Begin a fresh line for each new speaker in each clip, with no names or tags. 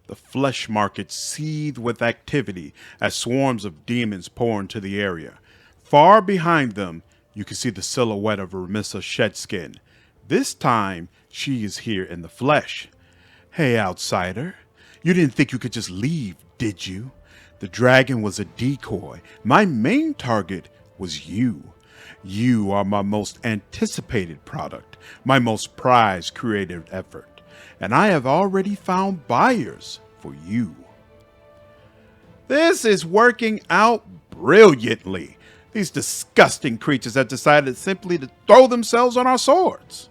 The flesh market seethed with activity as swarms of demons pour into the area. Far behind them, you can see the silhouette of Ramisa Shedskin. This time, she is here in the flesh. Hey, outsider. You didn't think you could just leave, did you? The dragon was a decoy. My main target was you. You are my most anticipated product, my most prized creative effort, and I have already found buyers for you. This is working out brilliantly. These disgusting creatures have decided simply to throw themselves on our swords.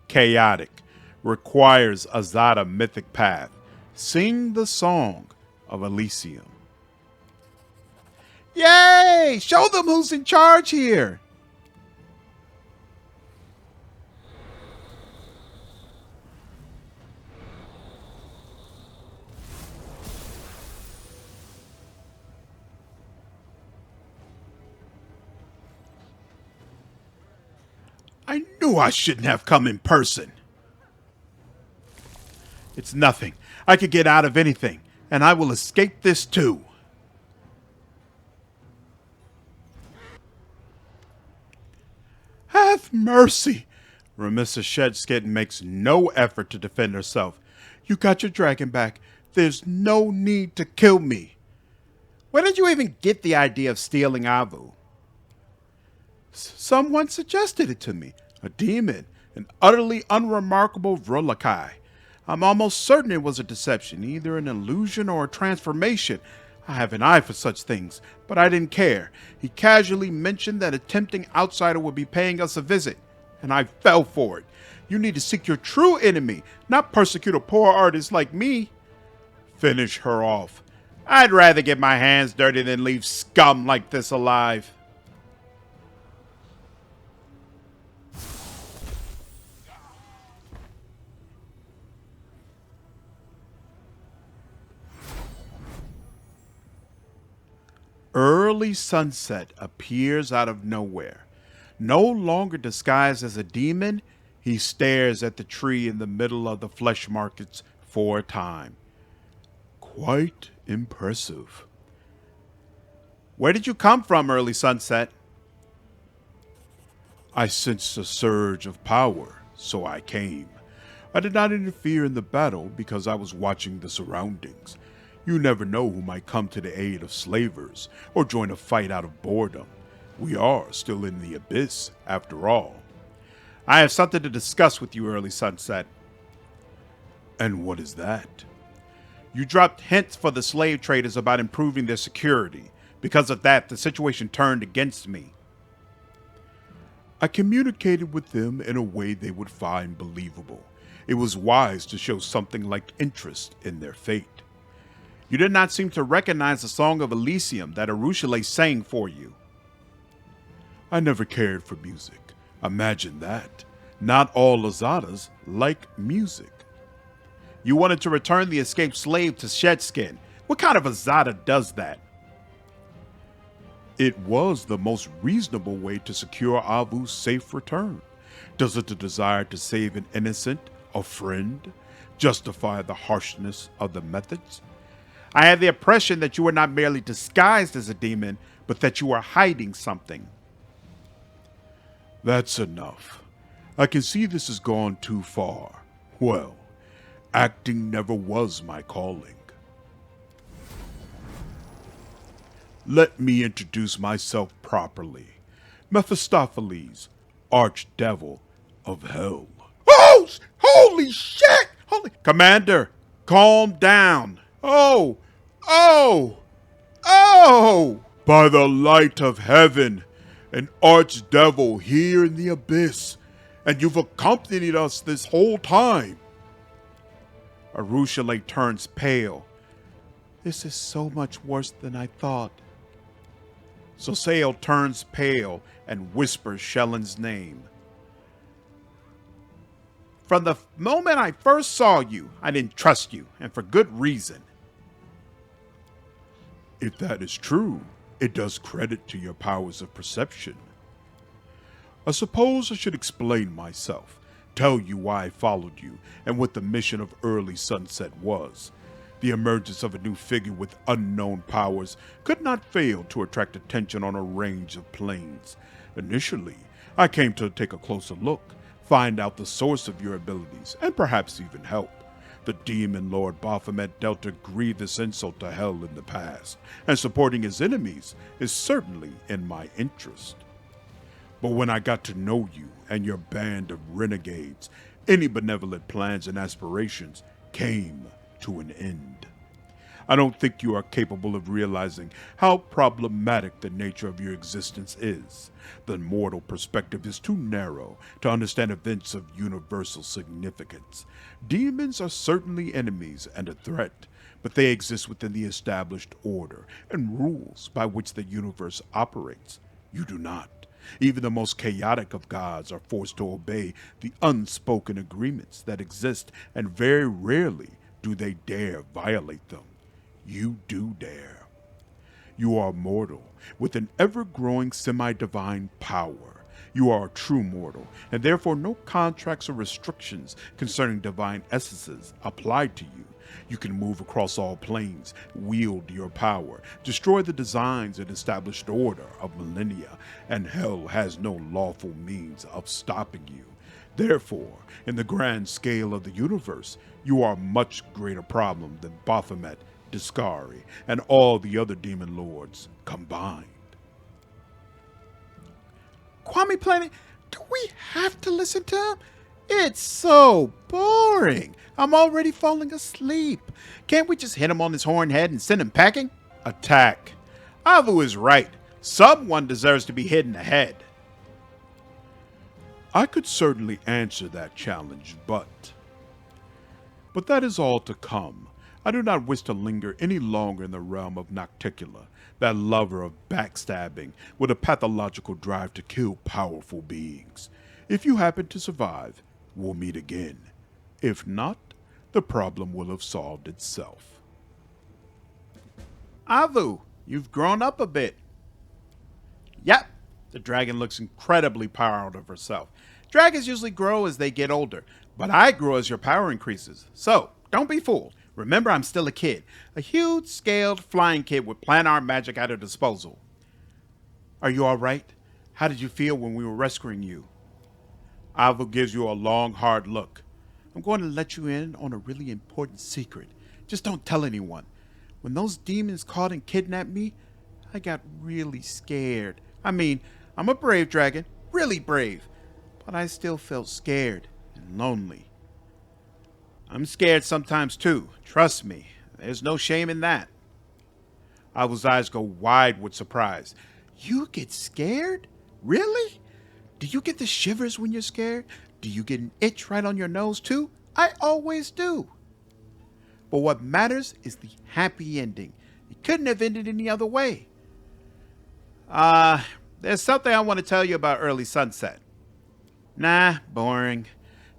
Chaotic requires Azata mythic path. Sing the song of Elysium. Yay! Show them who's in charge here. I knew I shouldn't have come in person. It's nothing. I could get out of anything, and I will escape this too. Have mercy! Ramisa Shedskin makes no effort to defend herself. You got your dragon back. There's no need to kill me. Where did you even get the idea of stealing Aivu? Someone suggested it to me. A demon, an utterly unremarkable Vrolakai. I'm almost certain it was a deception, either an illusion or a transformation. I have an eye for such things, but I didn't care. He casually mentioned that a tempting outsider would be paying us a visit, and I fell for it. You need to seek your true enemy, not persecute a poor artist like me. Finish her off. I'd rather get my hands dirty than leave scum like this alive. Early sunset appears out of nowhere. No longer disguised as a demon, he stares at the tree in the middle of the flesh markets for a time. Quite impressive. Where did you come from, Early Sunset? I sensed a surge of power, so I came. I did not interfere in the battle because I was watching the surroundings. You never know who might come to the aid of slavers or join a fight out of boredom. We are still in the abyss, after all. I have something to discuss with you, Early Sunset. And what is that? You dropped hints for the slave traders about improving their security. Because of that, the situation turned against me. I communicated with them in a way they would find believable. It was wise to show something like interest in their fate. You did not seem to recognize the song of Elysium that Arushale sang for you. I never cared for music. Imagine that. Not all Azatas like music. You wanted to return the escaped slave to Shedskin. What kind of Azata does that? It was the most reasonable way to secure Aivu's safe return. Does the desire to save an innocent, a friend, justify the harshness of the methods? I had the impression that you were not merely disguised as a demon, but that you were hiding something. That's enough. I can see this has gone too far. Well, acting never was my calling. Let me introduce myself properly. Mephistopheles, Archdevil of Hell. Oh! Holy shit! Holy... Commander, calm down. Oh! Oh! Oh! By the light of heaven, an archdevil here in the abyss, and you've accompanied us this whole time. Arushale turns pale. This is so much worse than I thought. Soseo turns pale and whispers Shellen's name. From the moment I first saw you, I didn't trust you, and for good reason. If that is true, it does credit to your powers of perception. I suppose I should explain myself, tell you why I followed you, and what the mission of Early Sunset was. The emergence of a new figure with unknown powers could not fail to attract attention on a range of planes. Initially, I came to take a closer look, find out the source of your abilities, and perhaps even help. The demon lord Baphomet dealt a grievous insult to hell in the past, and supporting his enemies is certainly in my interest. But when I got to know you and your band of renegades, any benevolent plans and aspirations came to an end. I don't think you are capable of realizing how problematic the nature of your existence is. The mortal perspective is too narrow to understand events of universal significance. Demons are certainly enemies and a threat, but they exist within the established order and rules by which the universe operates. You do not. Even the most chaotic of gods are forced to obey the unspoken agreements that exist, and very rarely do they dare violate them. You do dare. You are mortal, with an ever-growing semi-divine power. You are a true mortal, and therefore no contracts or restrictions concerning divine essences apply to you. You can move across all planes, wield your power, destroy the designs and established order of millennia, and hell has no lawful means of stopping you. Therefore, in the grand scale of the universe, you are a much greater problem than Baphomet, Discari, and all the other demon lords combined.
Kwame Planet, do we have to listen to him? It's so boring. I'm already falling asleep. Can't we just hit him on his horn head and send him packing?
Attack.
Aivu is right. Someone deserves to be hit in the head.
I could certainly answer that challenge, but that is all to come. I do not wish to linger any longer in the realm of Nocticula, that lover of backstabbing with a pathological drive to kill powerful beings. If you happen to survive, we'll meet again. If not, the problem will have solved itself.
Aivu, you've grown up a bit. Yep, the dragon looks incredibly proud of herself. Dragons usually grow as they get older, but I grow as your power increases. So, don't be fooled. Remember, I'm still a kid. A huge-scaled flying kid with planar magic at her disposal. Are you all right? How did you feel when we were rescuing you? Aivu gives you a long, hard look. I'm going to let you in on a really important secret. Just don't tell anyone. When those demons caught and kidnapped me, I got really scared. I mean, I'm a brave dragon, really brave, but I still felt scared and lonely. I'm scared sometimes too, trust me. There's no shame in that. Aivu's eyes go wide with surprise. You get scared? Really? Do you get the shivers when you're scared? Do you get an itch right on your nose too? I always do. But what matters is the happy ending. It couldn't have ended any other way. There's something I want to tell you about Early Sunset. Nah, boring.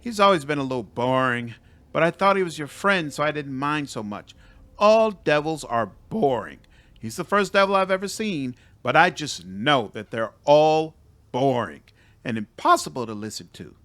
He's always been a little boring, but I thought he was your friend, so I didn't mind so much. All devils are boring. He's the first devil I've ever seen, but I just know that they're all boring and impossible to listen to.